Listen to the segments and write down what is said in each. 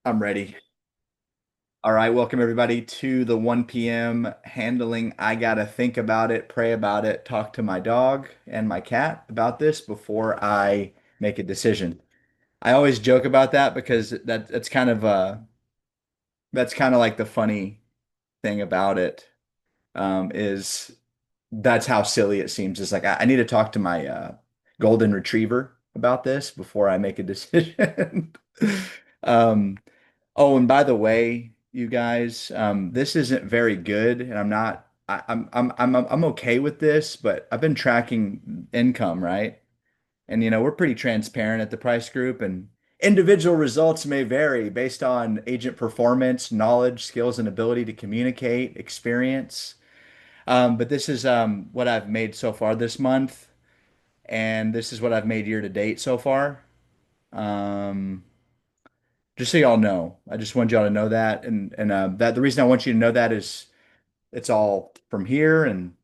I'm ready. All right, welcome everybody to the 1 p.m. handling. I gotta think about it, pray about it, talk to my dog and my cat about this before I make a decision. I always joke about that because that's kind of like the funny thing about it, is that's how silly it seems. It's like I need to talk to my golden retriever about this before I make a decision. Um, Oh, and by the way, you guys, this isn't very good, and I'm not. I'm okay with this, but I've been tracking income, right? And we're pretty transparent at the price group, and individual results may vary based on agent performance, knowledge, skills, and ability to communicate, experience. But this is what I've made so far this month, and this is what I've made year to date so far. Um, Just so y'all know, I just want y'all to know that, and that the reason I want you to know that is it's all from here, and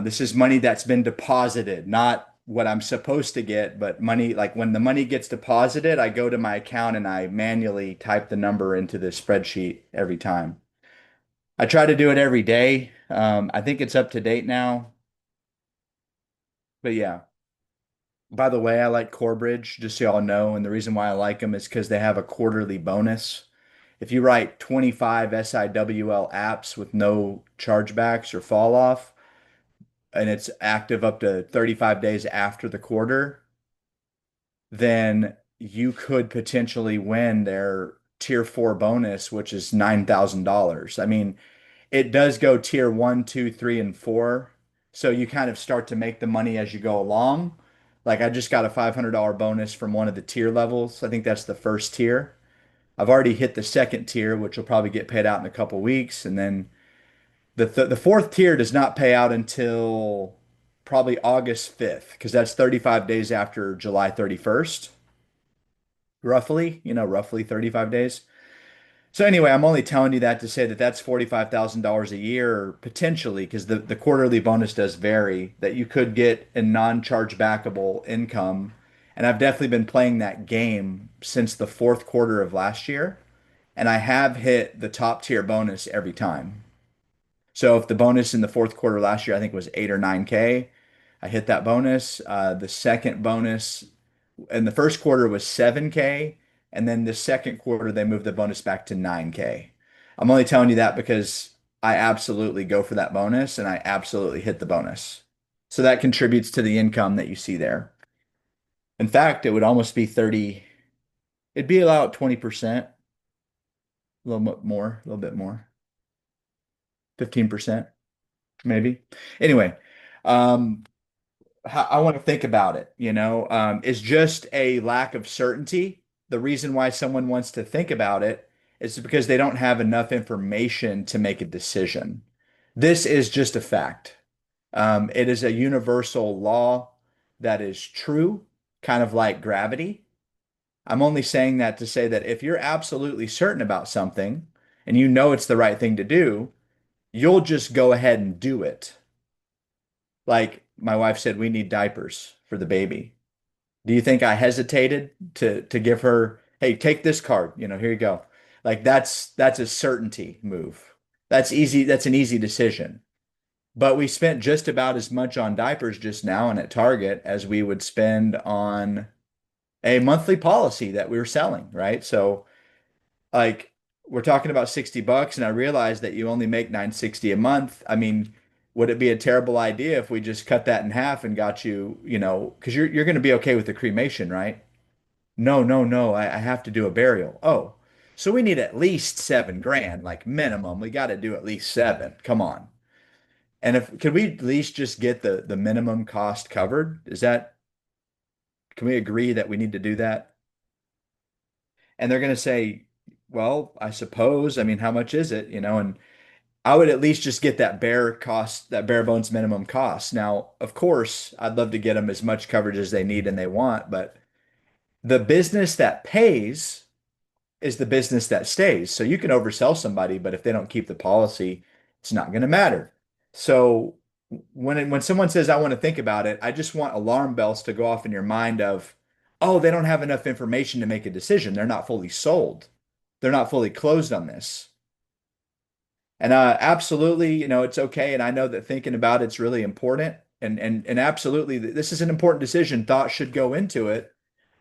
this is money that's been deposited, not what I'm supposed to get, but money like when the money gets deposited, I go to my account and I manually type the number into the spreadsheet every time. I try to do it every day. I think it's up to date now, but yeah. By the way, I like Corebridge, just so y'all know, and the reason why I like them is because they have a quarterly bonus. If you write 25 SIWL apps with no chargebacks or fall off, and it's active up to 35 days after the quarter, then you could potentially win their tier four bonus, which is $9,000. I mean, it does go tier one, two, three, and four. So you kind of start to make the money as you go along. Like I just got a $500 bonus from one of the tier levels. I think that's the first tier. I've already hit the second tier, which will probably get paid out in a couple weeks, and then the fourth tier does not pay out until probably August 5th, because that's 35 days after July 31st, roughly, roughly 35 dads. So anyway, I'm only telling you that to say that that's $45,000 a year potentially, because the quarterly bonus does vary, that you could get in non-charge backable income. And I've definitely been playing that game since the fourth quarter of last year. And I have hit the top tier bonus every time. So if the bonus in the fourth quarter last year, I think was 8 or 9K, I hit that bonus. The second bonus in the first quarter was 7K. And then the second quarter, they moved the bonus back to 9K. I'm only telling you that because I absolutely go for that bonus and I absolutely hit the bonus. So that contributes to the income that you see there. In fact, it would almost be 30, it'd be about 20%, a little bit more, a little bit more, 15%. Maybe. Anyway, um, I want to think about it, is just a lack of certainty. The reason why someone wants to think about it is because they don't have enough information to make a decision. This is just a fact. It is a universal law that is true, kind of like gravity. I'm only saying that to say that if you're absolutely certain about something and you know it's the right thing to do, you'll just go ahead and do it. Like my wife said, we need diapers for the baby. Do you think I hesitated to give her, hey, take this card, here you go. Like that's a certainty move. That's easy, that's an easy decision. But we spent just about as much on diapers just now and at Target as we would spend on a monthly policy that we were selling, right? So like we're talking about $60 and I realize that you only make 960 a month. I mean, would it be a terrible idea if we just cut that in half and got you, because you're going to be okay with the cremation, right? No, no, no, I have to do a burial. Oh, so we need at least 7 grand, like minimum. We got to do at least seven. Come on. And if could we at least just get the minimum cost covered? Can we agree that we need to do that? And they're going to say, well, I suppose, I mean, how much is it? And I would at least just get that bare cost, that bare bones minimum cost. Now, of course, I'd love to get them as much coverage as they need and they want, but the business that pays is the business that stays. So you can oversell somebody, but if they don't keep the policy, it's not going to matter. So when someone says I want to think about it, I just want alarm bells to go off in your mind of, oh, they don't have enough information to make a decision. They're not fully sold. They're not fully closed on this. And absolutely, it's okay. And I know that thinking about it's really important. And absolutely, this is an important decision. Thought should go into it.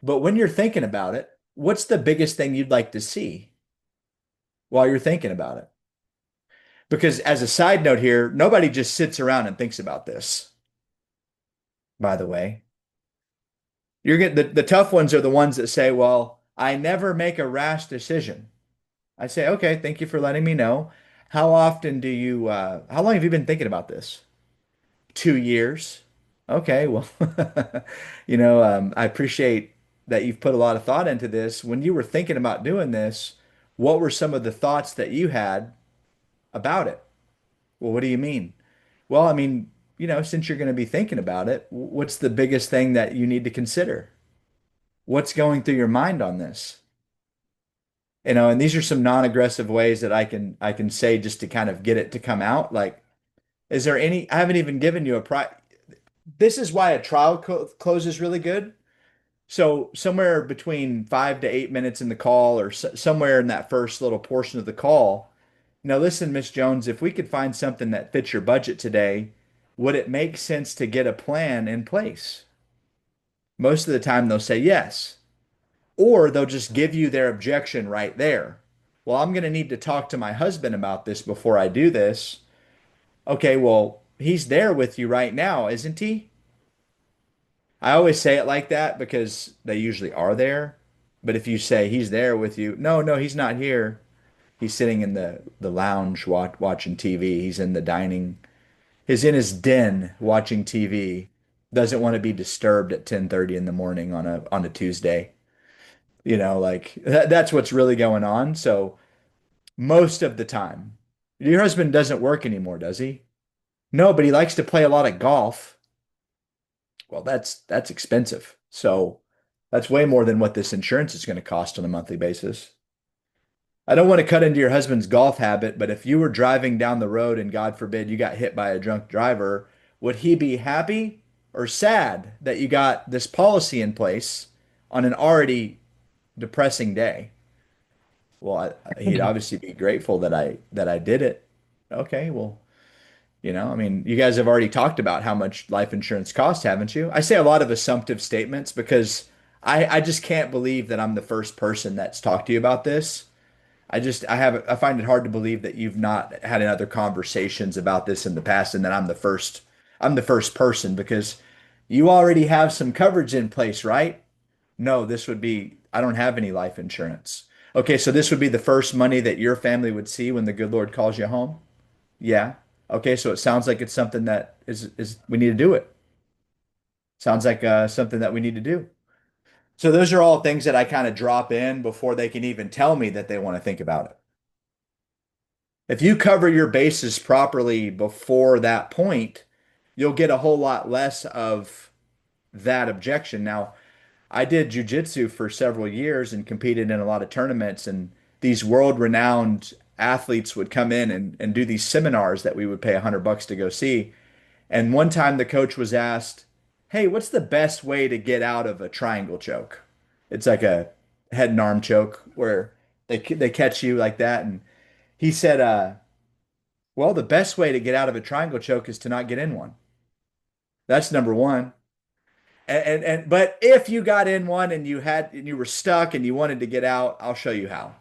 But when you're thinking about it, what's the biggest thing you'd like to see while you're thinking about it? Because as a side note here, nobody just sits around and thinks about this, by the way. You're getting the tough ones are the ones that say, well, I never make a rash decision. I say, okay, thank you for letting me know. How long have you been thinking about this? 2 years. Okay, well, I appreciate that you've put a lot of thought into this. When you were thinking about doing this, what were some of the thoughts that you had about it? Well, what do you mean? Well, I mean, since you're going to be thinking about it, what's the biggest thing that you need to consider? What's going through your mind on this? And these are some non-aggressive ways that I can say just to kind of get it to come out. Like, is there any, I haven't even given you a this is why a trial close is really good. So somewhere between 5 to 8 minutes in the call or somewhere in that first little portion of the call. Now listen, Miss Jones, if we could find something that fits your budget today, would it make sense to get a plan in place? Most of the time they'll say yes, or they'll just give you their objection right there. Well, I'm going to need to talk to my husband about this before I do this. Okay, well, he's there with you right now, isn't he? I always say it like that because they usually are there. But if you say he's there with you, no, no, he's not here. He's sitting in the lounge watching TV. He's in the dining. He's in his den watching TV. Doesn't want to be disturbed at 10:30 in the morning on a Tuesday. Like that's what's really going on. So most of the time, your husband doesn't work anymore, does he? No, but he likes to play a lot of golf. Well, that's expensive. So that's way more than what this insurance is going to cost on a monthly basis. I don't want to cut into your husband's golf habit, but if you were driving down the road and God forbid you got hit by a drunk driver, would he be happy or sad that you got this policy in place on an already depressing day? Well, he'd obviously be grateful that I did it. Okay, well, I mean, you guys have already talked about how much life insurance costs, haven't you? I say a lot of assumptive statements because I just can't believe that I'm the first person that's talked to you about this. I find it hard to believe that you've not had other conversations about this in the past and that I'm the first person because you already have some coverage in place, right? No, I don't have any life insurance. Okay, so this would be the first money that your family would see when the good Lord calls you home? Yeah. Okay, so it sounds like it's something that is we need to do it. Sounds like something that we need to do. So those are all things that I kind of drop in before they can even tell me that they want to think about it. If you cover your bases properly before that point, you'll get a whole lot less of that objection. Now, I did jujitsu for several years and competed in a lot of tournaments, and these world-renowned athletes would come in and do these seminars that we would pay $100 to go see. And one time the coach was asked, "Hey, what's the best way to get out of a triangle choke?" It's like a head and arm choke where they catch you like that. And he said, well, the best way to get out of a triangle choke is to not get in one. That's number one. But if you got in one and you were stuck and you wanted to get out, I'll show you how.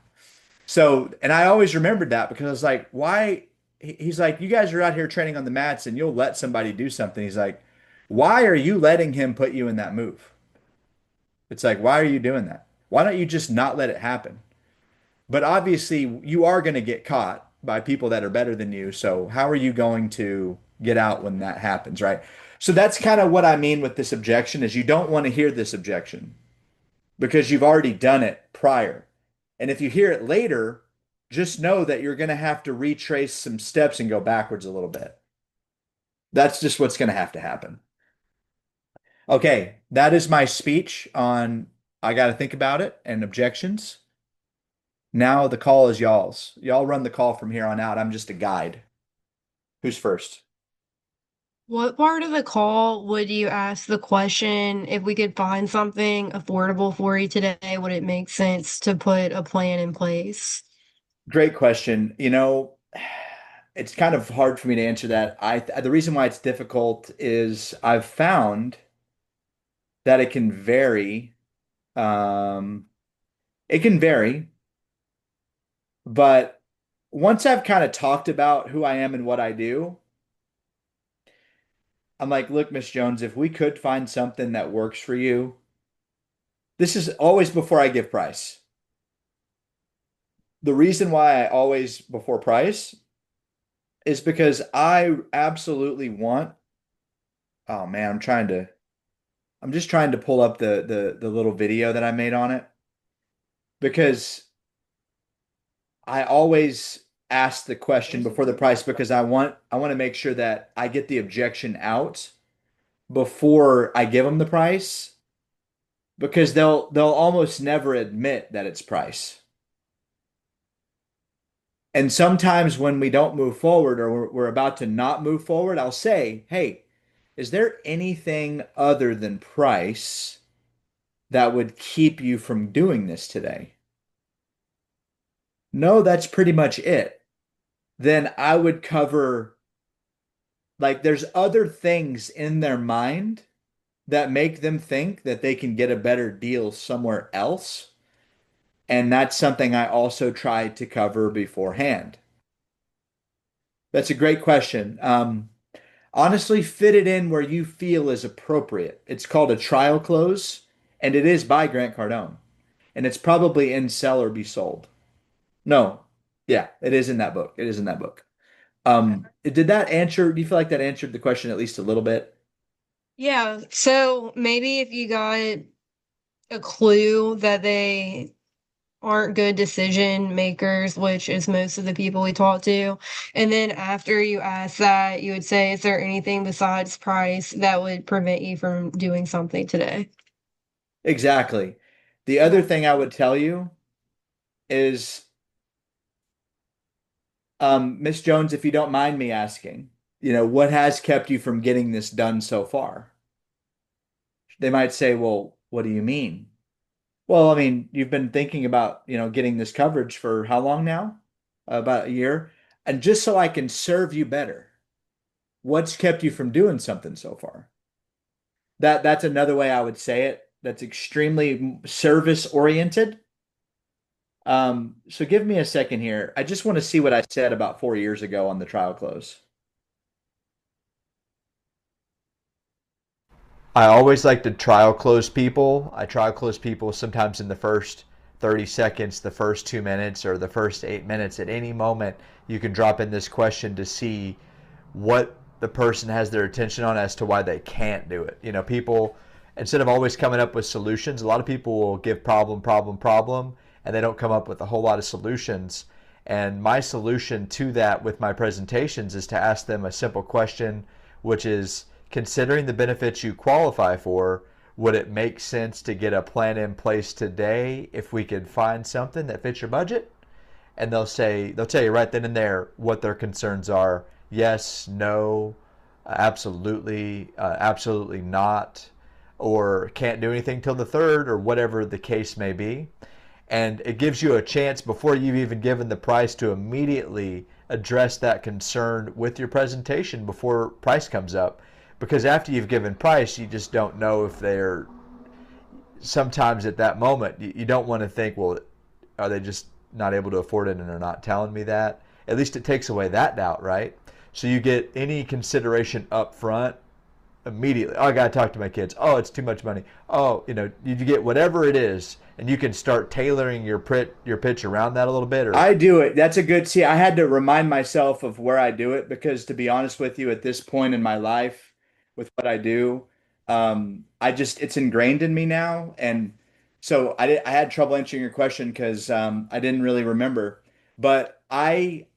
So, and I always remembered that because I was like, why? He's like, you guys are out here training on the mats and you'll let somebody do something. He's like, why are you letting him put you in that move? It's like, why are you doing that? Why don't you just not let it happen? But obviously, you are going to get caught by people that are better than you. So, how are you going to get out when that happens, right? So that's kind of what I mean with this objection is you don't want to hear this objection because you've already done it prior. And if you hear it later, just know that you're going to have to retrace some steps and go backwards a little bit. That's just what's going to have to happen. Okay, that is my speech on I got to think about it and objections. Now the call is y'all's. Y'all run the call from here on out. I'm just a guide. Who's first? What part of the call would you ask the question, if we could find something affordable for you today, would it make sense to put a plan in place? Great question. It's kind of hard for me to answer that. The reason why it's difficult is I've found that it can vary. Um, it can vary, but once I've kind of talked about who I am and what I do, I'm like, look, Miss Jones, if we could find something that works for you, this is always before I give price. The reason why I always before price is because I absolutely want, oh man, I'm just trying to pull up the little video that I made on it because I always ask the question before the price because I want to make sure that I get the objection out before I give them the price because they'll almost never admit that it's price. And sometimes when we don't move forward or we're about to not move forward, I'll say, "Hey, is there anything other than price that would keep you from doing this today?" No, that's pretty much it. Then I would cover, like, there's other things in their mind that make them think that they can get a better deal somewhere else. And that's something I also try to cover beforehand. That's a great question. Honestly, fit it in where you feel is appropriate. It's called a trial close, and it is by Grant Cardone. And it's probably in Sell or Be Sold. No, yeah, it is in that book. It is in that book. Did that answer, do you feel like that answered the question at least a little bit? Yeah, so maybe if you got a clue that they aren't good decision makers, which is most of the people we talk to, and then after you ask that, you would say, is there anything besides price that would prevent you from doing something today? Exactly. The other Okay. thing I would tell you is, Miss Jones, if you don't mind me asking, what has kept you from getting this done so far? They might say, well, what do you mean? Well, I mean, you've been thinking about, getting this coverage for how long now? About a year. And just so I can serve you better, what's kept you from doing something so far? That's another way I would say it. That's extremely service oriented. So give me a second here. I just want to see what I said about 4 years ago on the trial close. I always like to trial close people. I trial close people sometimes in the first 30 seconds, the first 2 minutes, or the first 8 minutes. At any moment, you can drop in this question to see what the person has their attention on as to why they can't do it. People, instead of always coming up with solutions, a lot of people will give problem, problem, problem, and they don't come up with a whole lot of solutions. And my solution to that with my presentations is to ask them a simple question, which is, considering the benefits you qualify for, would it make sense to get a plan in place today if we could find something that fits your budget? And they'll tell you right then and there what their concerns are. Yes, no, absolutely, absolutely not, or can't do anything till the third, or whatever the case may be. And it gives you a chance before you've even given the price to immediately address that concern with your presentation before price comes up. Because after you've given price, you just don't know if they're, sometimes at that moment, you don't want to think, well, are they just not able to afford it and they're not telling me that? At least it takes away that doubt, right? So you get any consideration up front immediately. Oh, I got to talk to my kids. Oh, it's too much money. Oh, you get whatever it is, and you can start tailoring your pitch around that a little bit. Or I do it. That's a good, see, I had to remind myself of where I do it because to be honest with you, at this point in my life, with what I do, it's ingrained in me now. And so I had trouble answering your question because I didn't really remember. But I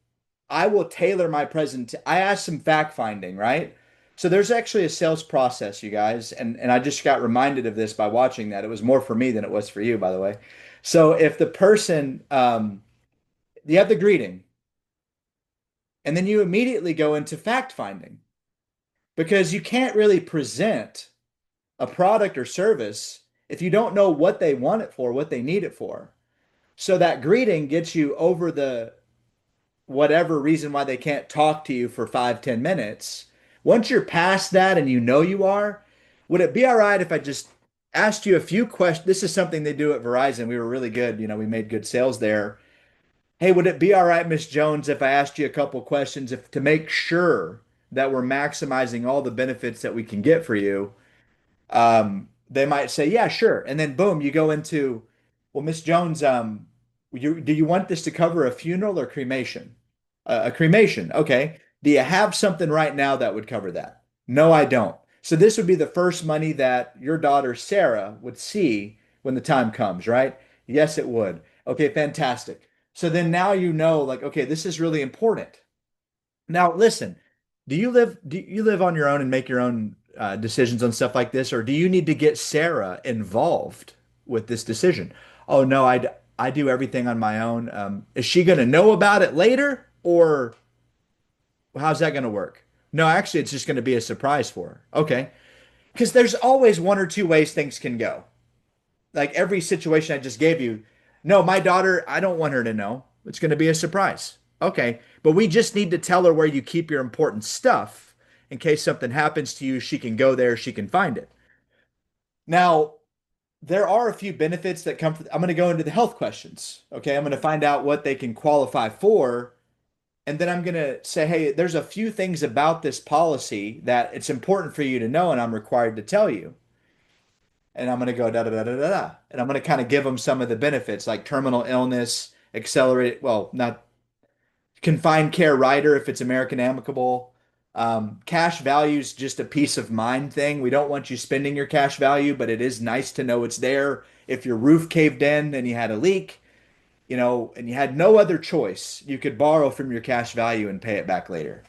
will tailor my present. I asked some fact finding, right? So there's actually a sales process, you guys, and I just got reminded of this by watching that. It was more for me than it was for you, by the way. So if the person, you have the greeting, and then you immediately go into fact finding because you can't really present a product or service if you don't know what they want it for, what they need it for. So that greeting gets you over the whatever reason why they can't talk to you for 5, 10 minutes. Once you're past that and you know you are, would it be all right if I just asked you a few questions? This is something they do at Verizon. We were really good. We made good sales there. Hey, would it be all right, Miss Jones, if I asked you a couple questions if to make sure that we're maximizing all the benefits that we can get for you? They might say, yeah, sure. And then boom, you go into, well, Miss Jones, do you want this to cover a funeral or cremation? A cremation. Okay. Do you have something right now that would cover that? No, I don't. So this would be the first money that your daughter Sarah would see when the time comes, right? Yes, it would. Okay, fantastic. So then now you know, like, okay, this is really important. Now, listen, do you live on your own and make your own decisions on stuff like this, or do you need to get Sarah involved with this decision? Oh no, I do everything on my own. Is she going to know about it later, or how's that going to work? No, actually, it's just going to be a surprise for her. Okay, because there's always one or two ways things can go. Like every situation I just gave you. No, my daughter, I don't want her to know. It's going to be a surprise. Okay, but we just need to tell her where you keep your important stuff in case something happens to you. She can go there, she can find it. Now, there are a few benefits that come from, I'm going to go into the health questions. Okay, I'm going to find out what they can qualify for. And then I'm going to say, hey, there's a few things about this policy that it's important for you to know, and I'm required to tell you. And I'm going to go da da da da da da. And I'm going to kind of give them some of the benefits like terminal illness, accelerate, well, not confined care rider if it's American amicable. Cash value is just a peace of mind thing. We don't want you spending your cash value, but it is nice to know it's there. If your roof caved in and you had a leak, and you had no other choice, you could borrow from your cash value and pay it back later.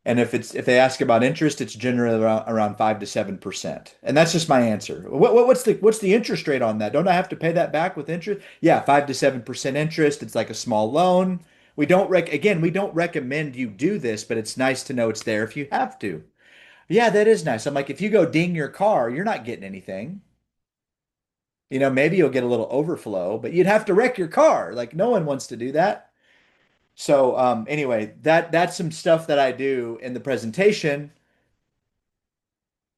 And if they ask about interest, it's generally around 5 to 7%. And that's just my answer. What's the interest rate on that? Don't I have to pay that back with interest? Yeah, 5 to 7% interest. It's like a small loan. We don't recommend you do this, but it's nice to know it's there if you have to. Yeah, that is nice. I'm like, if you go ding your car, you're not getting anything. Maybe you'll get a little overflow, but you'd have to wreck your car. Like no one wants to do that. So anyway, that's some stuff that I do in the presentation.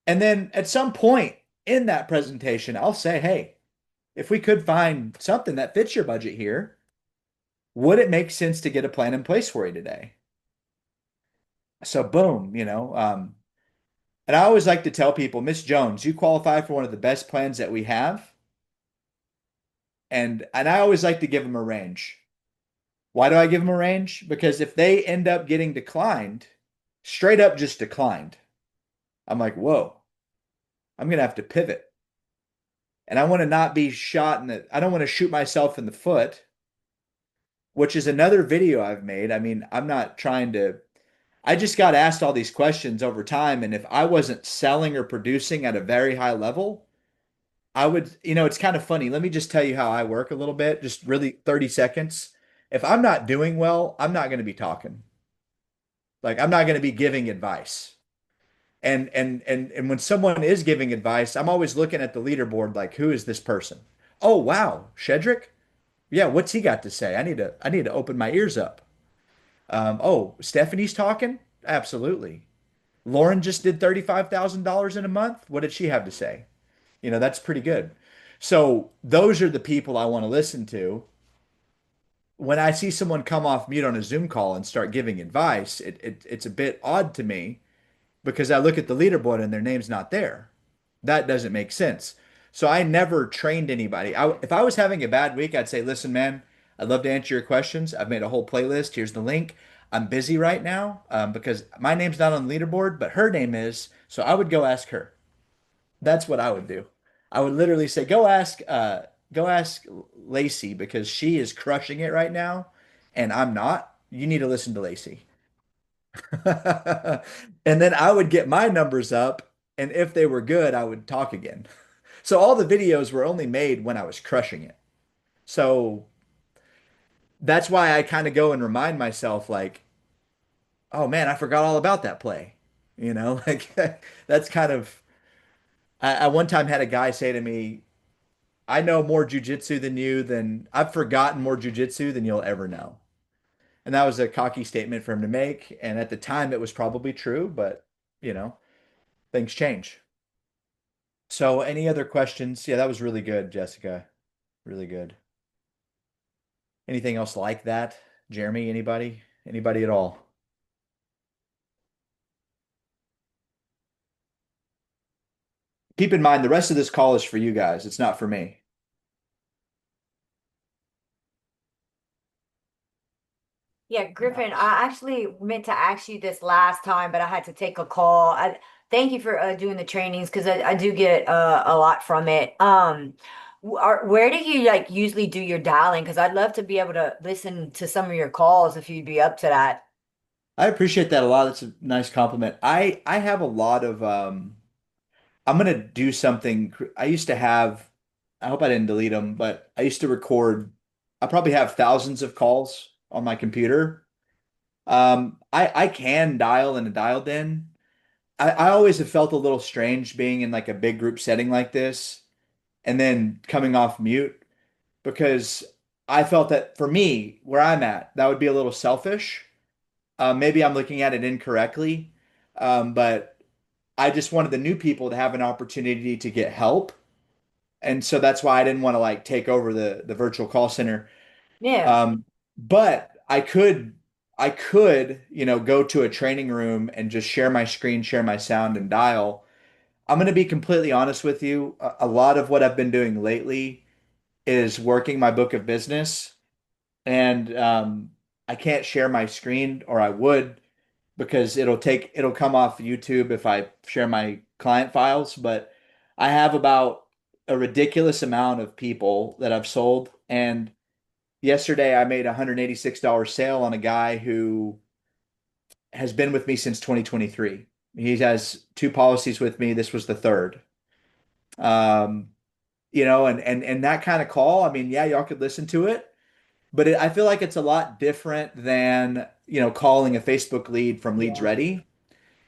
And then at some point in that presentation, I'll say, hey, if we could find something that fits your budget here, would it make sense to get a plan in place for you today? So boom, and I always like to tell people, Miss Jones, you qualify for one of the best plans that we have. And I always like to give them a range. Why do I give them a range? Because if they end up getting declined, straight up just declined, I'm like, whoa, I'm gonna have to pivot. And I want to not be shot in the, I don't want to shoot myself in the foot, which is another video I've made. I mean, I'm not trying to, I just got asked all these questions over time. And if I wasn't selling or producing at a very high level, I would, it's kind of funny. Let me just tell you how I work a little bit, just really 30 seconds. If I'm not doing well, I'm not going to be talking. Like I'm not going to be giving advice. And when someone is giving advice, I'm always looking at the leaderboard like, who is this person? Oh, wow, Shedrick? Yeah, what's he got to say? I need to open my ears up. Oh, Stephanie's talking? Absolutely. Lauren just did $35,000 in a month. What did she have to say? That's pretty good. So those are the people I want to listen to. When I see someone come off mute on a Zoom call and start giving advice, it's a bit odd to me because I look at the leaderboard and their name's not there. That doesn't make sense. So I never trained anybody. If I was having a bad week, I'd say, listen, man, I'd love to answer your questions. I've made a whole playlist. Here's the link. I'm busy right now because my name's not on the leaderboard, but her name is. So I would go ask her. That's what I would do. I would literally say, go ask Lacey because she is crushing it right now, and I'm not. You need to listen to Lacey. And then I would get my numbers up, and if they were good, I would talk again. So all the videos were only made when I was crushing it. So that's why I kind of go and remind myself, like, oh man, I forgot all about that play. You know, like that's kind of I one time had a guy say to me, I know more jujitsu than you than I've forgotten more jujitsu than you'll ever know. And that was a cocky statement for him to make. And at the time it was probably true, but you know, things change. So any other questions? Yeah, that was really good, Jessica. Really good. Anything else like that? Jeremy, anybody? Anybody at all? Keep in mind the rest of this call is for you guys. It's not for me. Yeah, Griffin, Nice. I actually meant to ask you this last time, but I had to take a call. Thank you for doing the trainings because I do get a lot from it. Where do you like usually do your dialing? Because I'd love to be able to listen to some of your calls if you'd be up to that. I appreciate that a lot. That's a nice compliment. I have a lot of I'm gonna do something. I used to have, I hope I didn't delete them, but I used to record, I probably have thousands of calls on my computer. I can dial in a dialed in. I always have felt a little strange being in like a big group setting like this and then coming off mute because I felt that for me, where I'm at, that would be a little selfish. Maybe I'm looking at it incorrectly, but I just wanted the new people to have an opportunity to get help. And so that's why I didn't want to like take over the virtual call center. Yeah, But I could, you know, go to a training room and just share my screen, share my sound and dial. I'm going to be completely honest with you. A lot of what I've been doing lately is working my book of business, and I can't share my screen, or I would, because it'll come off YouTube if I share my client files. But I have about a ridiculous amount of people that I've sold, and yesterday I made a $186 sale on a guy who has been with me since 2023. He has two policies with me. This was the third. Um, you know, and that kind of call, I mean, yeah, y'all could listen to it, but I feel like it's a lot different than, you know, calling a Facebook lead from Leads yeah, Ready.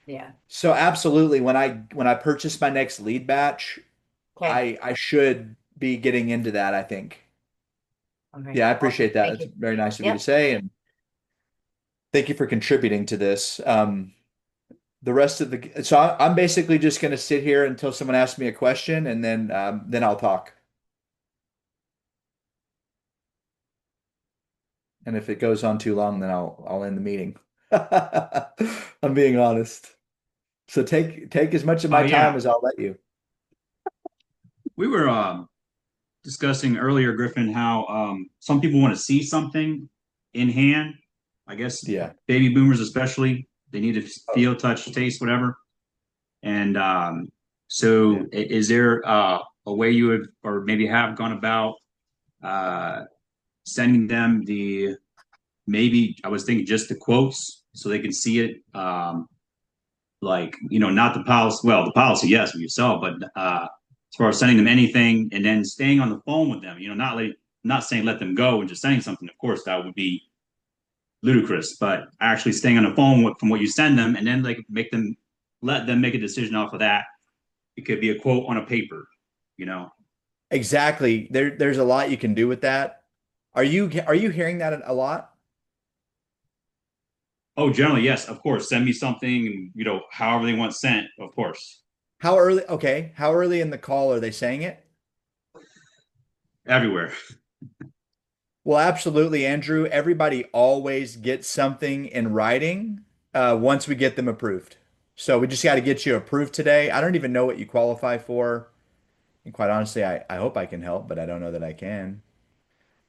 yeah. So absolutely, when I purchase my next lead batch, Okay, I should be getting into that, I think. okay, Yeah, I awesome. appreciate that. Thank That's you. very nice of you to Yep. say, and thank you for contributing to this. The rest of the so I'm basically just going to sit here until someone asks me a question, and then I'll talk. And if it goes on too long, then I'll end the meeting. I'm being honest. So take as much of my Yeah, time as I'll let you. we were discussing earlier, Griffin, how some people want to see something in hand. I guess Yeah. baby boomers, especially, they need to Oh, feel, touch, taste, whatever. And yeah. is there a way you would, or maybe have gone about uh, sending them the maybe I was thinking just the quotes so they can see it. Like not the policy, well, the policy, yes, for yourself, but as far as sending them anything and then staying on the phone with them, not saying let them go and just saying something, of course that would be ludicrous, but actually staying on the phone from what you send them and then like let them make a decision off of that. It could be a quote on a paper, you know. Exactly. There's a lot you can do with that. Are you hearing that a lot? Oh, generally, yes, of course, send me something, however they want sent, of course. How early? Okay. How early in the call are they saying it? Everywhere. Well, absolutely, Andrew. Everybody always gets something in writing once we get them approved. So we just got to get you approved today. I don't even know what you qualify for. And quite honestly, I hope I can help, but I don't know that I can.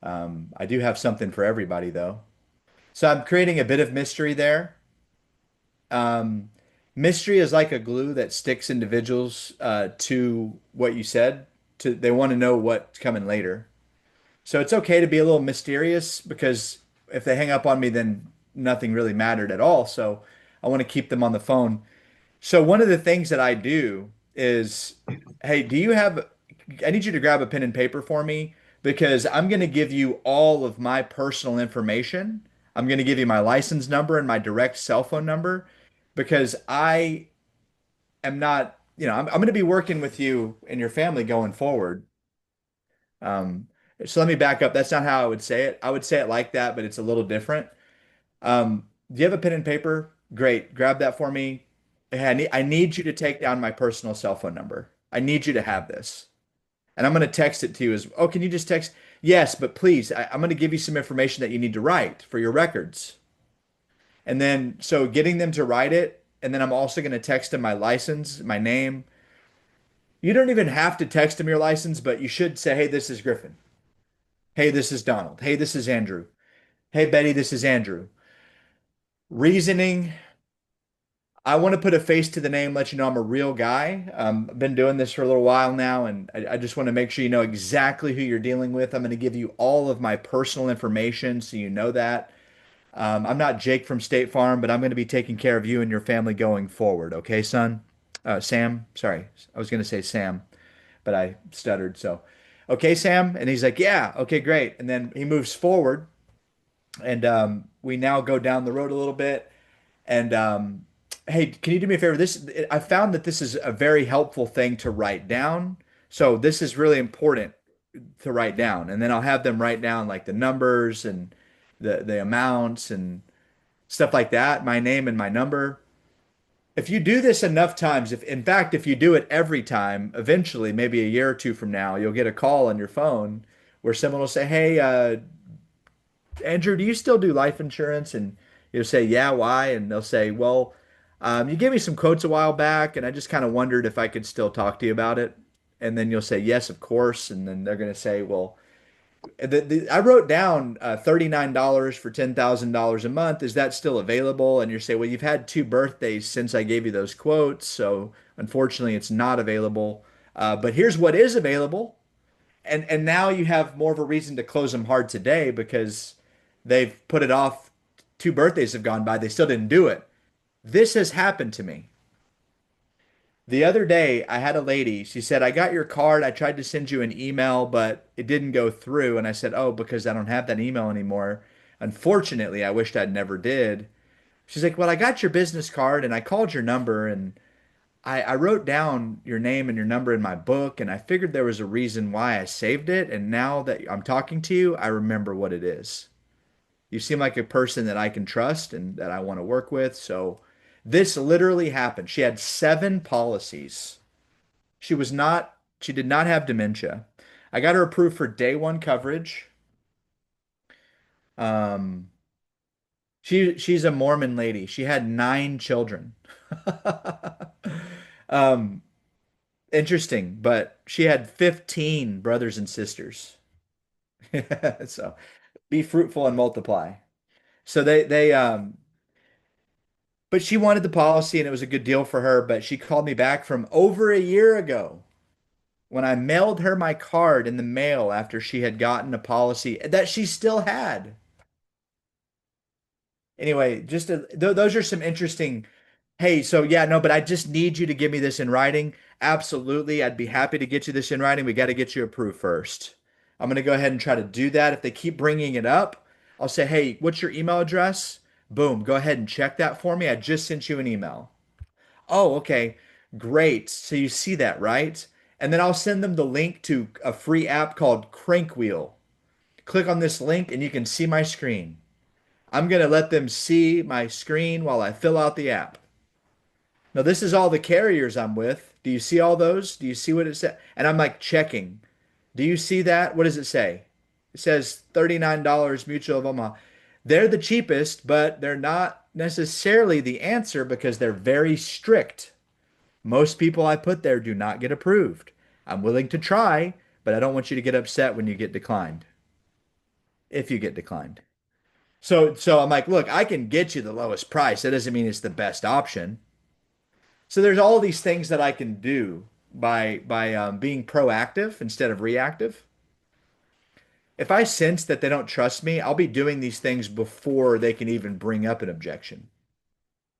I do have something for everybody, though. So I'm creating a bit of mystery there. Um, Mystery is like a glue that sticks individuals to what you said. They want to know what's coming later. So it's okay to be a little mysterious because if they hang up on me, then nothing really mattered at all. So I want to keep them on the phone. So one of the things that I do is, hey, do you have, I need you to grab a pen and paper for me because I'm going to give you all of my personal information. I'm going to give you my license number and my direct cell phone number because I am not, I'm going to be working with you and your family going forward. Um, so let me back up. That's not how I would say it. I would say it like that, but it's a little different. Do you have a pen and paper? Great. Grab that for me. Hey, I need you to take down my personal cell phone number. I need you to have this. And I'm going to text it to you as, oh, can you just text? Yes, but please, I'm going to give you some information that you need to write for your records. And then, so getting them to write it, and then I'm also going to text them my license, my name. You don't even have to text them your license, but you should say, hey, this is Griffin. Hey, this is Donald. Hey, this is Andrew. Hey, Betty, this is Andrew. Reasoning, I want to put a face to the name, let you know I'm a real guy. I've been doing this for a little while now, and I just want to make sure you know exactly who you're dealing with. I'm going to give you all of my personal information so you know that. I'm not Jake from State Farm, but I'm going to be taking care of you and your family going forward. Okay, son? Sam, sorry. I was going to say Sam, but I stuttered. So, okay, Sam. And he's like, yeah, okay, great. And then he moves forward, and we now go down the road a little bit. And hey, can you do me a favor? I found that this is a very helpful thing to write down. So this is really important to write down. And then I'll have them write down like the numbers and the amounts and stuff like that, my name and my number. If you do this enough times, if in fact, if you do it every time, eventually, maybe a year or two from now, you'll get a call on your phone where someone will say, hey, Andrew, do you still do life insurance? And you'll say, yeah, why? And they'll say, well, you gave me some quotes a while back, and I just kind of wondered if I could still talk to you about it. And then you'll say, yes, of course. And then they're going to say, well, I wrote down $39 for $10,000 a month. Is that still available? And you say, well, you've had two birthdays since I gave you those quotes. So unfortunately, it's not available. But here's what is available. And now you have more of a reason to close them hard today because they've put it off. Two birthdays have gone by. They still didn't do it. This has happened to me. The other day, I had a lady. She said, I got your card. I tried to send you an email, but it didn't go through. And I said, oh, because I don't have that email anymore. Unfortunately, I wished I'd never did. She's like, well, I got your business card and I called your number and I wrote down your name and your number in my book. And I figured there was a reason why I saved it. And now that I'm talking to you, I remember what it is. You seem like a person that I can trust and that I want to work with. So this literally happened. She had seven policies. She did not have dementia. I got her approved for day one coverage. Um, she's a Mormon lady. She had nine children. Um, interesting, but she had 15 brothers and sisters. So be fruitful and multiply. So but she wanted the policy and it was a good deal for her, but she called me back from over a year ago when I mailed her my card in the mail after she had gotten a policy that she still had. Anyway, those are some interesting. Hey, so yeah, no, but I just need you to give me this in writing. Absolutely. I'd be happy to get you this in writing. We got to get you approved first. I'm going to go ahead and try to do that. If they keep bringing it up, I'll say, hey, what's your email address? Boom, go ahead and check that for me. I just sent you an email. Oh, okay. Great. So you see that, right? And then I'll send them the link to a free app called Crankwheel. Click on this link and you can see my screen. I'm going to let them see my screen while I fill out the app. Now, this is all the carriers I'm with. Do you see all those? Do you see what it says? And I'm like checking. Do you see that? What does it say? It says $39 Mutual of Omaha. They're the cheapest, but they're not necessarily the answer because they're very strict. Most people I put there do not get approved. I'm willing to try, but I don't want you to get upset when you get declined. If you get declined. So I'm like, look, I can get you the lowest price. That doesn't mean it's the best option. So there's all these things that I can do by being proactive instead of reactive. If I sense that they don't trust me, I'll be doing these things before they can even bring up an objection.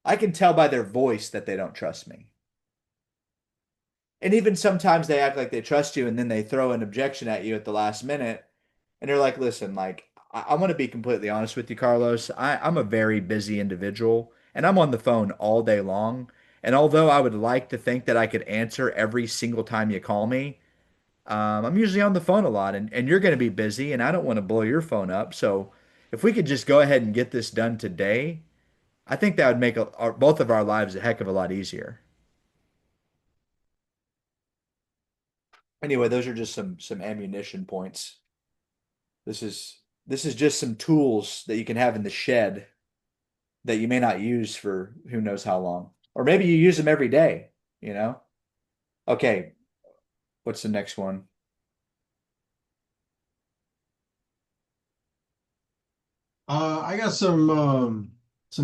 I can tell by their voice that they don't trust me. And even sometimes they act like they trust you and then they throw an objection at you at the last minute. And they're like, listen, like, I'm going to be completely honest with you, Carlos. I'm a very busy individual and I'm on the phone all day long. And although I would like to think that I could answer every single time you call me, I'm usually on the phone a lot and you're going to be busy and I don't want to blow your phone up. So if we could just go ahead and get this done today, I think that would make both of our lives a heck of a lot easier. Anyway, those are just some ammunition points. This is just some tools that you can have in the shed that you may not use for who knows how long. Or maybe you use them every day, you know? Okay, what's the next one? I got some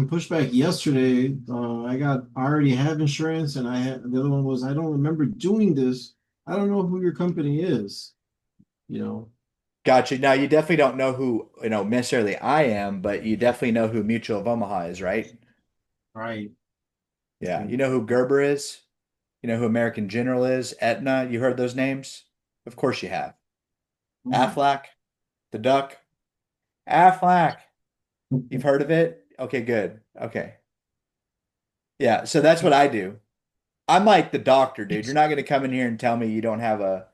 pushback yesterday. I already have insurance, and I had the other one was I don't remember doing this. I don't know who your company is. You know, Gotcha. Now you definitely don't know who, necessarily I am, but you definitely know who Mutual of Omaha is, right? right? Yeah. You know who Gerber is? You know who American General is? Aetna, you heard those names? Of course you have. Hmm. Aflac, the duck. Aflac. You've heard of it? Okay, good. Okay. Yeah, so that's what I do. I'm like the doctor, dude. You're not going to come in here and tell me you don't have a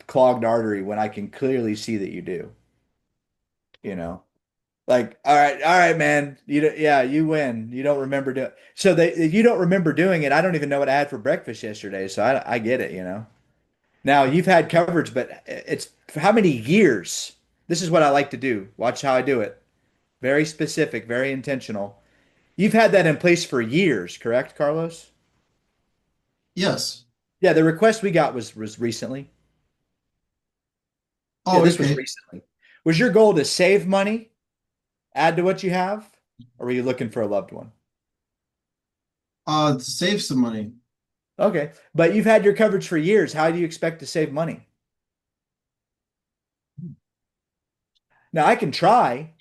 clogged artery when I can clearly see that you do, you know? Like, all right, man. Yeah, you win. You don't remember doing so they if you don't remember doing it. I don't even know what I had for breakfast yesterday, so I get it, you know. Now you've had coverage, but it's for how many years? This is what I like to do. Watch how I do it. Very specific, very intentional. You've had that in place for years, correct, Carlos? Yes. Yeah, the request we got was recently. Yeah, Oh, this was okay. recently. Was your goal to save money, add to what you have, or were you looking for a loved one? To save some money. Okay, but you've had your coverage for years. How do you expect to save money? Now, I can try.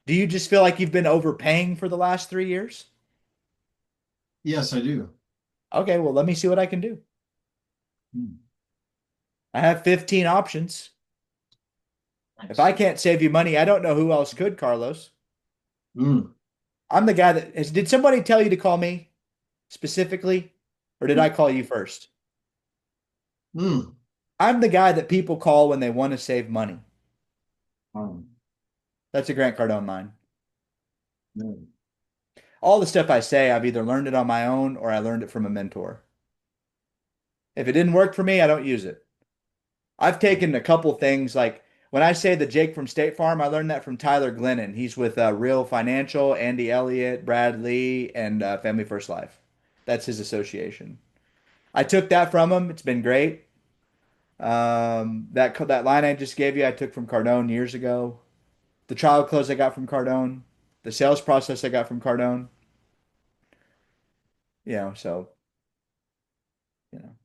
Do you just feel like you've been overpaying for the last 3 years? Yes, I do. Okay, well, let me see what I can do. Hmm. I have 15 options. If I Nice. can't save you money, I don't know who else could, Carlos. Mm. I'm the guy did somebody tell you to call me specifically, or did I call you first? Mm. I'm the guy that people call when they want to save money. Um, That's a Grant Cardone line. mm. All the stuff I say, I've either learned it on my own or I learned it from a mentor. If it didn't work for me, I don't use it. I've taken a couple things like when I say the Jake from State Farm, I learned that from Tyler Glennon. He's with Real Financial, Andy Elliott, Brad Lee, and Family First Life. That's his association. I took that from him. It's been great. That line I just gave you, I took from Cardone years ago. The trial close I got from Cardone. The sales process I got from Cardone. So you know,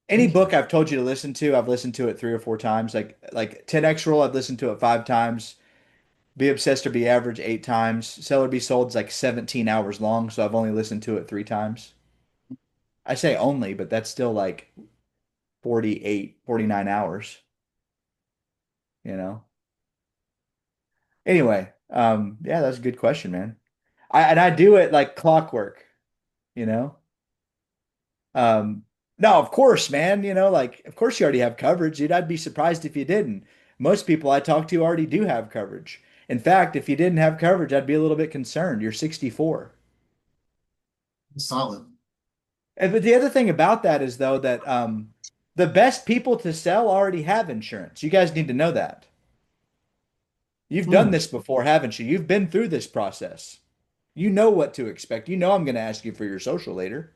any Thank you. book I've told you to listen to, I've listened to it 3 or 4 times. Like 10X Rule, I've listened to it 5 times. Be Obsessed or Be Average 8 times. Sell or Be Sold is like 17 hours long, so I've only listened to it 3 times. I say only, but that's still like 48, 49 hours, you know? Anyway, yeah, that's a good question, man. I do it like clockwork, you know? Um, no, of course, man, like of course you already have coverage, dude. I'd be surprised if you didn't. Most people I talk to already do have coverage. In fact, if you didn't have coverage, I'd be a little bit concerned. You're 64. Solid. But the other thing about that is though that the best people to sell already have insurance. You guys need to know that. You've done Hmm. this before, haven't you? You've been through this process. You know what to expect. You know I'm going to ask you for your social later.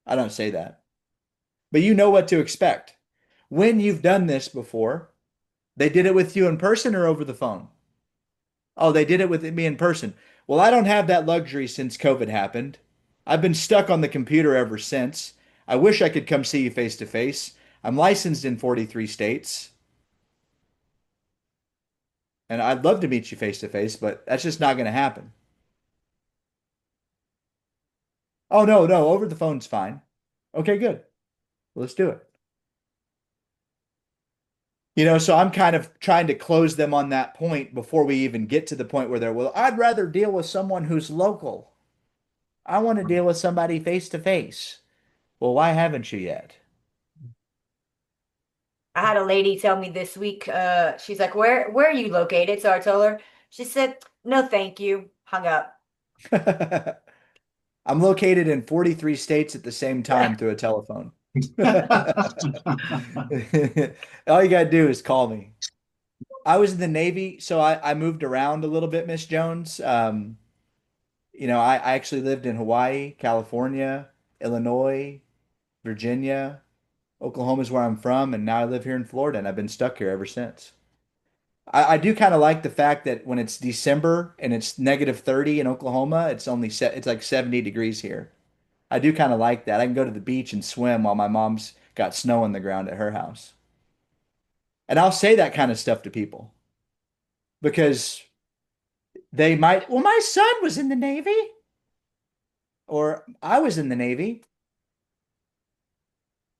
I don't say that. But you know what to expect. When you've done this before, they did it with you in person or over the phone? Oh, they did it with me in person. Well, I don't have that luxury since COVID happened. I've been stuck on the computer ever since. I wish I could come see you face to face. I'm licensed in 43 states, and I'd love to meet you face to face, but that's just not going to happen. Oh, no, no, over the phone's fine. Okay, good. Let's do it. So I'm kind of trying to close them on that point before we even get to the point where they're, well, I'd rather deal with someone who's local. I want to deal with somebody face to face. Well, why haven't you yet? I had a lady tell me this week, she's like, where are you located? So I told her, she said, no, thank you. Hung up. I'm located in 43 states at the same time through a telephone. All you gotta do is call me. I was in the Navy, so I moved around a little bit, Miss Jones. I actually lived in Hawaii, California, Illinois, Virginia, Oklahoma is where I'm from, and now I live here in Florida, and I've been stuck here ever since. I do kind of like the fact that when it's December and it's -30 in Oklahoma, it's like 70 degrees here. I do kind of like that. I can go to the beach and swim while my mom's got snow on the ground at her house. And I'll say that kind of stuff to people because they might, well, my son was in the Navy or I was in the Navy.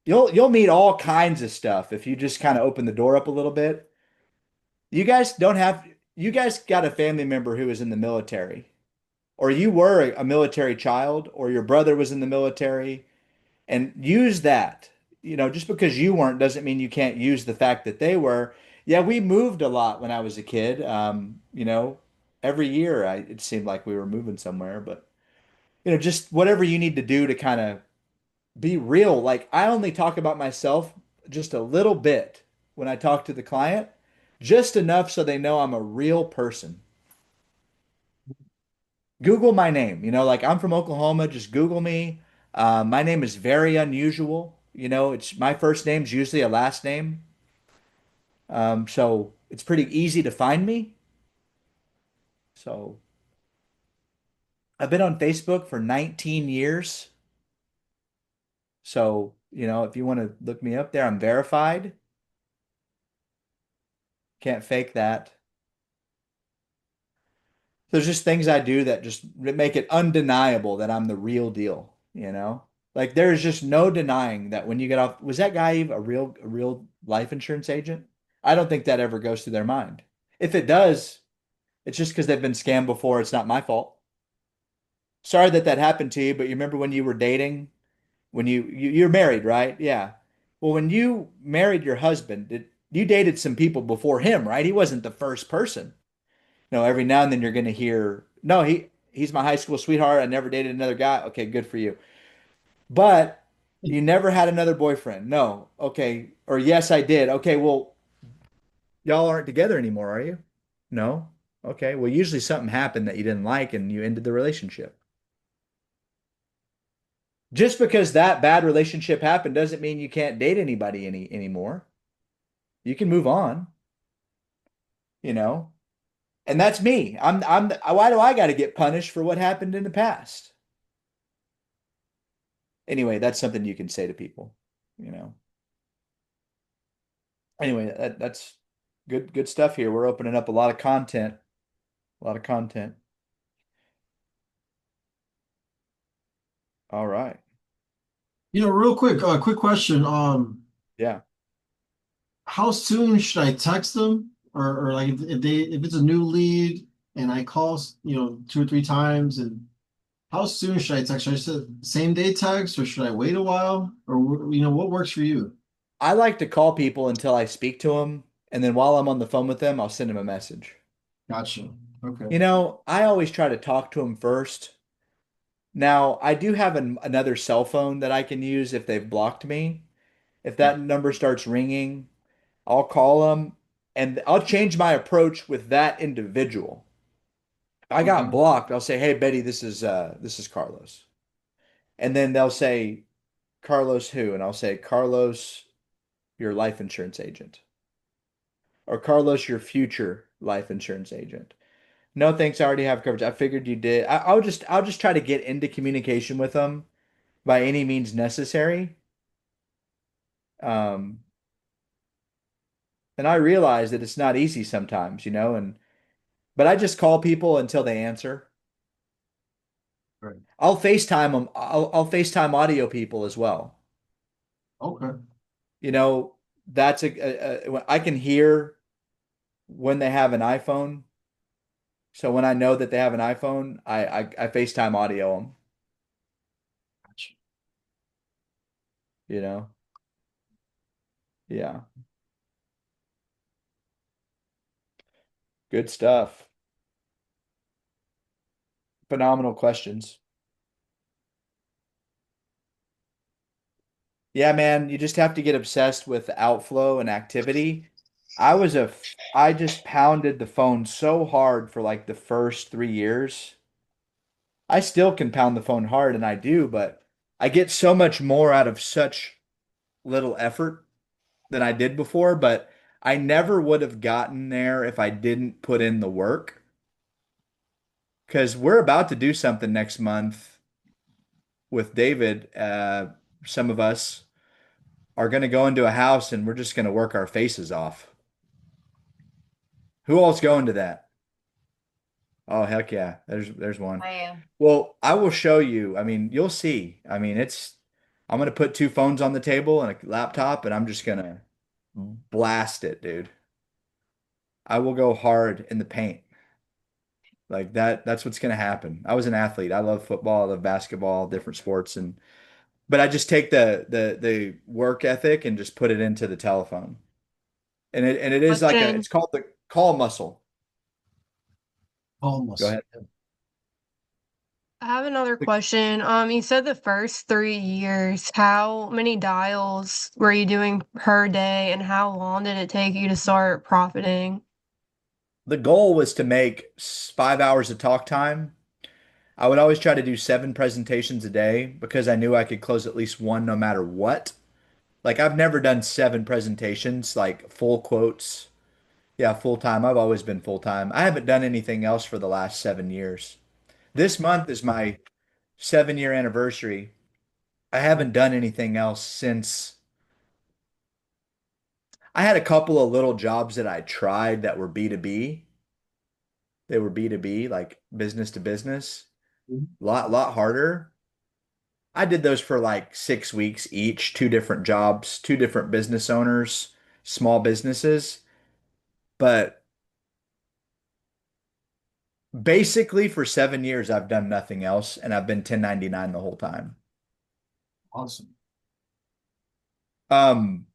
You'll meet all kinds of stuff if you just kind of open the door up a little bit. You guys don't have, you guys got a family member who was in the military, or you were a military child, or your brother was in the military, and use that. Just because you weren't doesn't mean you can't use the fact that they were. Yeah, we moved a lot when I was a kid. Every year it seemed like we were moving somewhere, but just whatever you need to do to kind of be real. Like I only talk about myself just a little bit when I talk to the client, just enough so they know I'm a real person. Google my name, like I'm from Oklahoma, just Google me. My name is very unusual. It's my first name's usually a last name. So it's pretty easy to find me. So I've been on Facebook for 19 years. So, if you want to look me up there, I'm verified. Can't fake that. There's just things I do that just make it undeniable that I'm the real deal. Like there's just no denying that when you get off, was that guy even a real life insurance agent? I don't think that ever goes through their mind. If it does, it's just because they've been scammed before. It's not my fault. Sorry that that happened to you, but you remember when you were dating, when you're married, right? Yeah. Well, when you married your husband, you dated some people before him, right? He wasn't the first person. No, every now and then you're going to hear, no, he's my high school sweetheart. I never dated another guy. Okay, good for you. But you never had another boyfriend. No. Okay. Or yes, I did. Okay, well, y'all aren't together anymore, are you? No. Okay. Well, usually something happened that you didn't like and you ended the relationship. Just because that bad relationship happened doesn't mean you can't date anybody anymore. You can move on, you know? And that's me. Why do I got to get punished for what happened in the past? Anyway, that's something you can say to people, you know. Anyway, that's good stuff here. We're opening up a lot of content, a lot of content. All right. Real quick, quick question. Yeah. How soon should I text them, or like if it's a new lead and I call, 2 or 3 times, and how soon should I text? Should I say same day text, or should I wait a while, or what works for you? I like to call people until I speak to them, and then while I'm on the phone with them, I'll send them a message. Gotcha. Okay. I always try to talk to them first. Now, I do have another cell phone that I can use if they've blocked me. If that number starts ringing, I'll call them and I'll change my approach with that individual. If I got Okay. blocked, I'll say, "Hey Betty, this is Carlos." And then they'll say, "Carlos who?" And I'll say, "Carlos, your life insurance agent." Or Carlos, your future life insurance agent. No, thanks, I already have coverage. I figured you did. I'll just try to get into communication with them by any means necessary. Um, and I realize that it's not easy sometimes, but I just call people until they answer. Right. I'll FaceTime them. I'll FaceTime audio people as well. Okay. You know, I can hear when they have an iPhone. So when I know that they have an iPhone, I FaceTime audio them, you know? Yeah. Good stuff. Phenomenal questions. Yeah, man, you just have to get obsessed with outflow and activity. I just pounded the phone so hard for like the first 3 years. I still can pound the phone hard and I do, but I get so much more out of such little effort than I did before, but I never would have gotten there if I didn't put in the work. Because we're about to do something next month with David. Some of us are going to go into a house and we're just going to work our faces off. Who all's going to that? Oh, heck yeah. There's one. I am. Well, I will show you. I mean, you'll see. I mean, I'm going to put two phones on the table and a laptop and I'm just going to blast it, dude. I will go hard in the paint. Like that's what's going to happen. I was an athlete. I love football, I love basketball, different sports and but I just take the work ethic and just put it into the telephone. And it is like Question. it's called the call muscle. Go Almost. ahead. I have another question. You said the first 3 years, how many dials were you doing per day, and how long did it take you to start profiting? The goal was to make 5 hours of talk time. I would always try to do 7 presentations a day because I knew I could close at least one no matter what. Like I've never done 7 presentations, like full quotes. Yeah, full time. I've always been full time. I haven't done anything else for the last 7 years. This month is my 7 year anniversary. I haven't done anything else since I had a couple of little jobs that I tried that were B2B. They were B2B, like business to business. Lot harder. I did those for like 6 weeks each, two different jobs, two different business owners, small businesses. But basically for 7 years, I've done nothing else and I've been 1099 the whole time. Awesome. Um,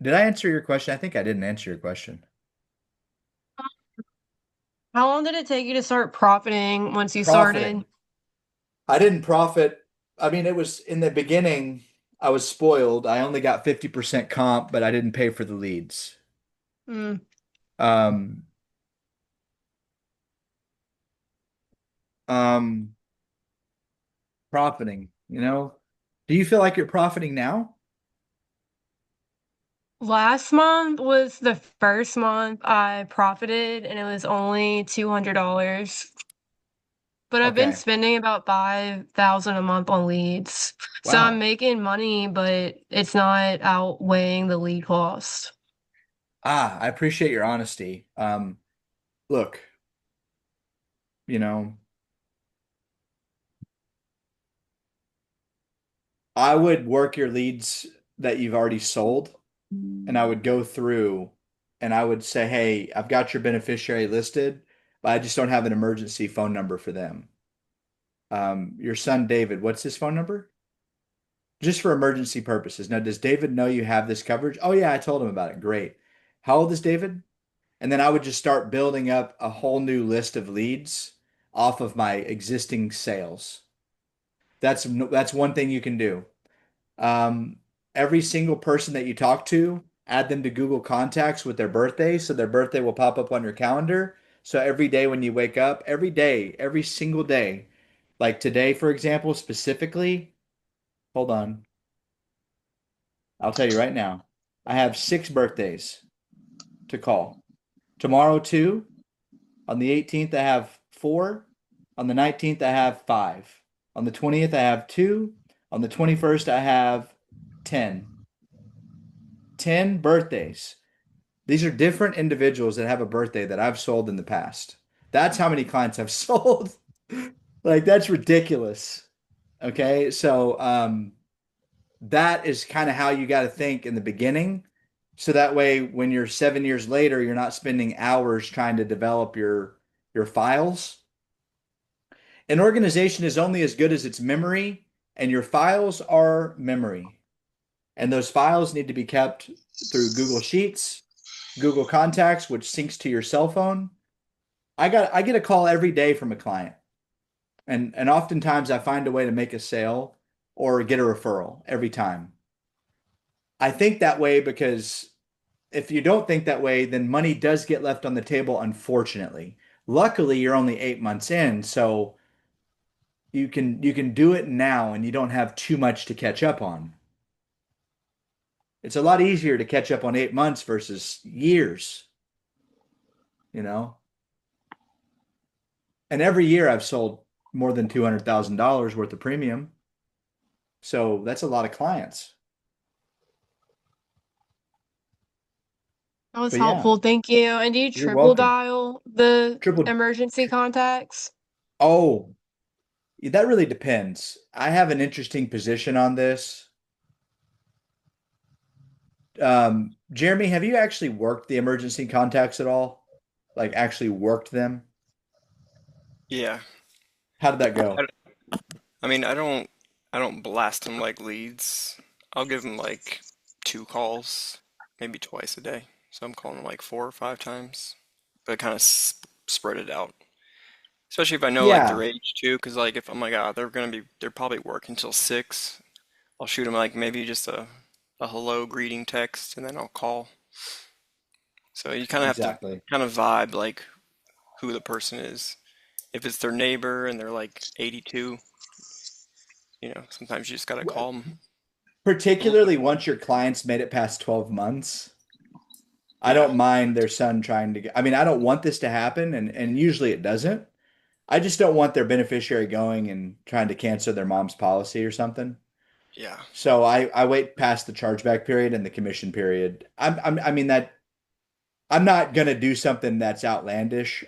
did I answer your question? I think I didn't answer your question. How long did it take you to start profiting once you started? Profiting. I didn't profit. I mean, it was in the beginning, I was spoiled. I only got 50% comp, but I didn't pay for the leads. Mm. Um, um, Profiting, you know? Do you feel like you're profiting now? Last month was the first month I profited, and it was only $200. But I've been Okay. spending about 5,000 a month on leads. So I'm Wow. making money, but it's not outweighing the lead cost. I appreciate your honesty. Look, you know, I would work your leads that you've already sold, and I would go through and I would say, hey, I've got your beneficiary listed, but I just don't have an emergency phone number for them. Your son David, what's his phone number? Just for emergency purposes. Now, does David know you have this coverage? Oh, yeah, I told him about it. Great. How old is David? And then I would just start building up a whole new list of leads off of my existing sales. That's one thing you can do. Um, every single person that you talk to, add them to Google Contacts with their birthday, so their birthday will pop up on your calendar. So every day when you wake up, every day, every single day, like today, for example, specifically, hold on, I'll tell you right now, I have 6 birthdays to call. Tomorrow, two. On the 18th, I have four. On the 19th, I have five. On the 20th, I have two. On the 21st, I have 10. 10 birthdays. These are different individuals that have a birthday that I've sold in the past. That's how many clients I've sold. Like that's ridiculous. Okay, so that is kind of how you got to think in the beginning. So that way, when you're 7 years later, you're not spending hours trying to develop your files. An organization is only as good as its memory, and your files are memory. And those files need to be kept through Google Sheets, Google Contacts, which syncs to your cell phone. I get a call every day from a client, and oftentimes I find a way to make a sale or get a referral every time. I think that way because if you don't think that way, then money does get left on the table, unfortunately. Luckily, you're only 8 months in, so you can do it now and you don't have too much to catch up on. It's a lot easier to catch up on 8 months versus years, you know? And every year I've sold more than $200,000 worth of premium. So that's a lot of clients. That was But yeah, helpful. Thank you. And do you you're triple welcome. dial the Triple. emergency contacts? Oh, that really depends. I have an interesting position on this. Jeremy, have you actually worked the emergency contacts at all? Like actually worked them? Yeah. How did that I, go? I mean, I don't blast them like leads. I'll give them like 2 calls, maybe twice a day. So I'm calling them like 4 or 5 times, but kind of spread it out. Especially if I know like their Yeah, age too, because like if I'm like, ah, they're probably working till 6. I'll shoot them like maybe just a hello greeting text, and then I'll call. So you kind of have to exactly. kind of vibe like who the person is. If it's their neighbor and they're like 82, sometimes you just gotta call them. Particularly once your clients made it past 12 months, I Yeah, don't mind their son trying to get, I mean, I don't want this to happen, and usually it doesn't. I just don't want their beneficiary going and trying to cancel their mom's policy or something. yeah, So I wait past the chargeback period and the commission period. I mean that I'm not gonna do something that's outlandish.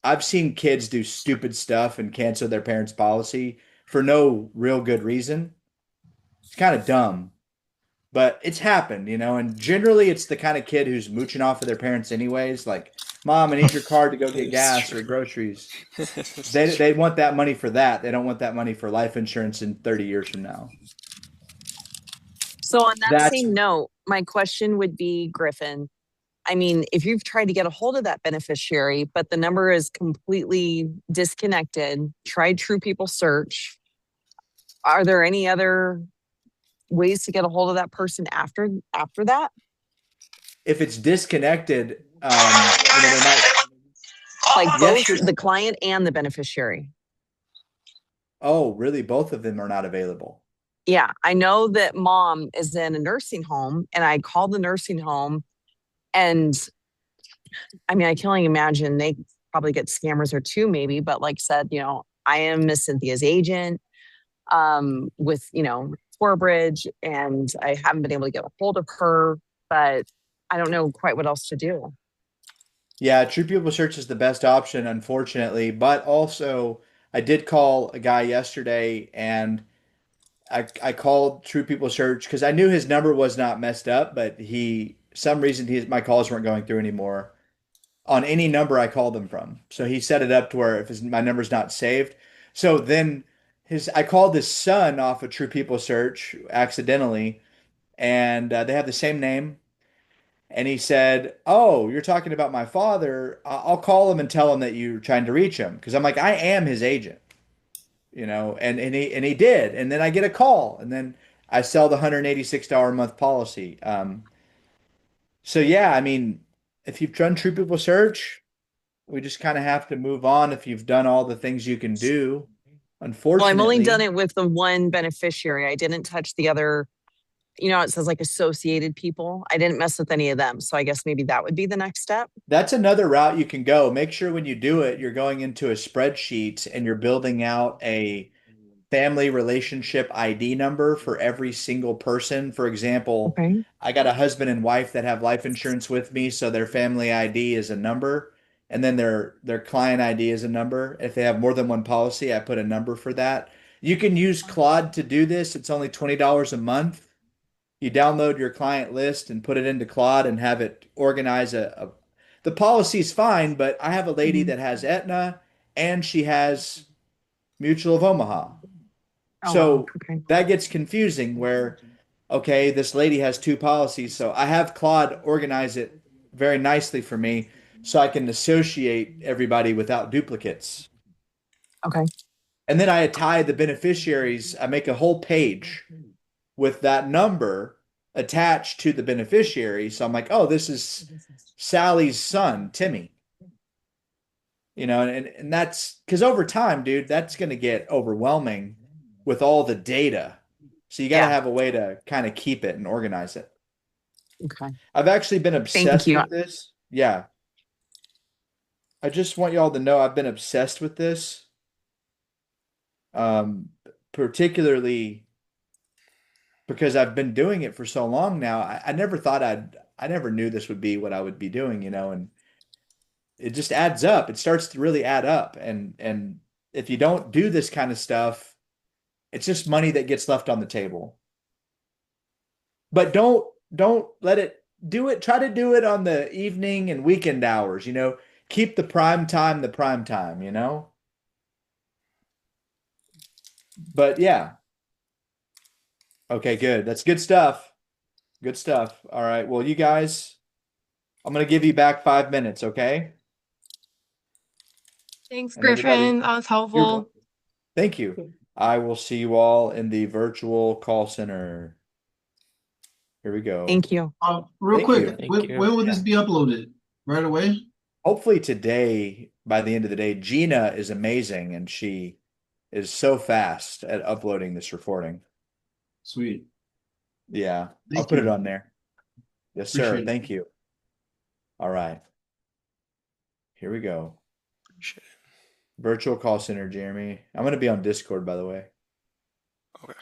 I've seen kids do stupid stuff and cancel their parents' policy for no real good reason. It's kind of dumb, but it's happened, and generally it's the kind of kid who's mooching off of their parents anyways, like, Mom, I need your card to go get it's gas true. or groceries. It's They true. want that money for that. They don't want that money for life insurance in 30 years from now. So, on that That's same note, my question would be, Griffin, I mean, if you've tried to get a hold of that beneficiary, but the number is completely disconnected, tried True People Search, are there any other ways to get a hold of that person after that? if it's disconnected, there might, Like yes, both there's, the client and the beneficiary? oh, really, both of them are not available. Yeah, I know that mom is in a nursing home, and I called the nursing home, and I mean, I can only imagine they probably get scammers or two, maybe, but like said, I am Miss Cynthia's agent with, Torbridge, and I haven't been able to get a hold of her, but I don't know quite what else to do. Yeah, True People Search is the best option, unfortunately. But also, I did call a guy yesterday, and I called True People Search because I knew his number was not messed up, but some reason my calls weren't going through anymore on any number I called them from. So he set it up to where if my number's not saved, so then I called his son off of True People Search accidentally, and they have the same name. And he said, "Oh, you're talking about my father. I'll call him and tell him that you're trying to reach him." Because I'm like, I am his agent, and he did. And then I get a call, and then I sell the $186 a month policy. So yeah, I mean, if you've done True People Search, we just kind of have to move on. If you've done all the things you can do, Well, I've only done unfortunately, it with the one beneficiary. I didn't touch the other, it says like associated people. I didn't mess with any of them. So I guess maybe that would be the next step. that's another route you can go. Make sure when you do it, you're going into a spreadsheet and you're building out a family relationship ID number for every single person. For example, Okay. I got a husband and wife that have life insurance with me, so their family ID is a number, and then their client ID is a number. If they have more than one policy, I put a number for that. You can use Claude to do this. It's only $20 a month. You download your client list and put it into Claude and have it organize the policy's fine, but I have a lady Mhm. that has Aetna and she has Mutual of Omaha. Oh wow. So Okay. that gets confusing where, okay, this lady has two policies. So I have Claude organize it very nicely for me so I can associate everybody without duplicates. Okay. And then I tie the beneficiaries, I make a whole page with that number attached to the beneficiary. So I'm like, oh, this is Sally's son, Timmy. And that's because over time, dude, that's going to get overwhelming with all the data. So you got to Yeah. have a way to kind of keep it and organize it. Okay. I've actually been Thank obsessed you. with this. Yeah. I just want y'all to know I've been obsessed with this. Um, Particularly because I've been doing it for so long now. I never thought I never knew this would be what I would be doing, and it just adds up. It starts to really add up. And if you don't do this kind of stuff, it's just money that gets left on the table. But don't let it do it. Try to do it on the evening and weekend hours, Keep the prime time. But yeah. Okay, good. That's good stuff. Good stuff. All right. Well, you guys, I'm gonna give you back 5 minutes, okay? Thanks, And everybody, Griffin. That was you're helpful. thank you. I will see you all in the virtual call center. Here we go. Thank you. Real Thank quick, you. Thank you. when will this Yeah. be uploaded? Right away? Hopefully today, by the end of the day, Gina is amazing and she is so fast at uploading this recording. Sweet. Yeah, I'll Thank put it you. on there. Yes, sir. Appreciate it. Thank you. All right. Here we go. Appreciate Virtual call center, Jeremy. I'm going to be on Discord, by the way. it. Okay.